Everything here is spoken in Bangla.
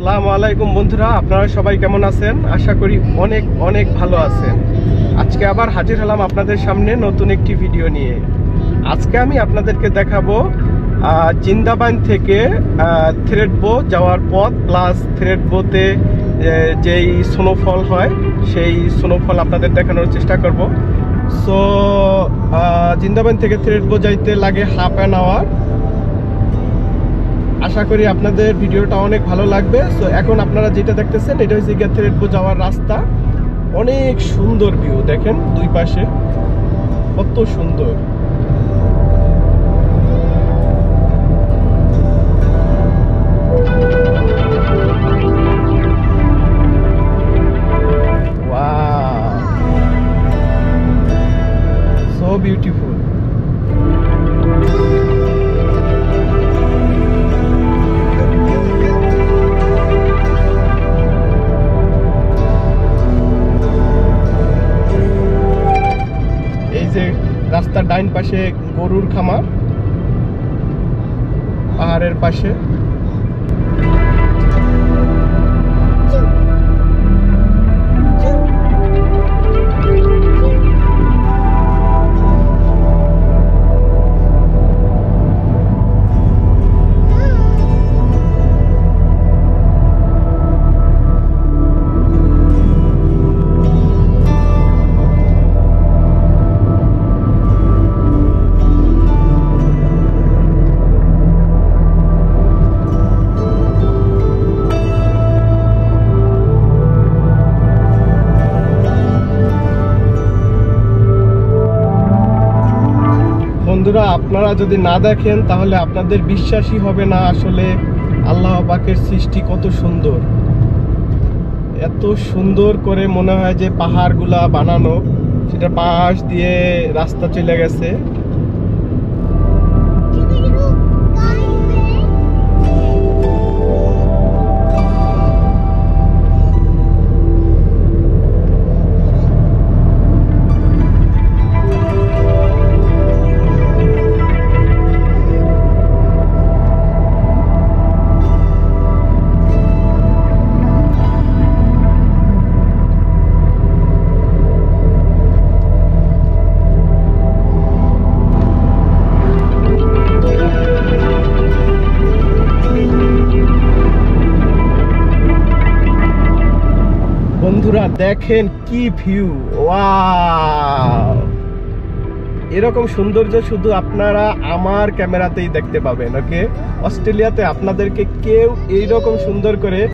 আসসালামু আলাইকুম বন্ধুরা, আপনারা সবাই কেমন আছেন? আশা করি অনেক অনেক ভালো আছেন। আজকে আবার হাজির হলাম আপনাদের সামনে নতুন একটি ভিডিও নিয়ে। আজকে আমি আপনাদেরকে দেখাবো জিন্দাবাইন থেকে থ্রেডবো যাওয়ার পথ প্লাস থ্রেডবোতে যেই স্নোফল হয় সেই স্নোফল আপনাদের দেখানোর চেষ্টা করব। সো জিন্দাবাইন থেকে থ্রেডবো যাইতে লাগে হাফ অ্যান আওয়ার। আশা করি আপনাদের ভিডিওটা অনেক ভালো লাগবে। সো এখন আপনারা যেটা দেখতেছেন এটা হচ্ছে গিয়ে থ্রেডবো যাওয়ার রাস্তা। অনেক সুন্দর ভিউ, দেখেন দুই পাশে কত সুন্দর। Wow, so beautiful. রাস্তার ডাইন পাশে গরুর খামার, পাহাড়ের পাশে। বন্ধুরা, আপনারা যদি না দেখেন তাহলে আপনাদের বিশ্বাসই হবে না আসলে আল্লাহ পাকের সৃষ্টি কত সুন্দর। এত সুন্দর করে মনে হয় যে পাহাড়গুলা বানানো, সেটা পাশ দিয়ে রাস্তা চলে গেছে। বন্ধুরা দেখেন কি ভিউ, ওয়াও! এরকম সৌন্দর্য শুধু আপনারা আমার ক্যামেরাতেই দেখতে পাবেন। ওকে, অস্ট্রেলিয়াতে আপনাদেরকে কেউ এইরকম সুন্দর করে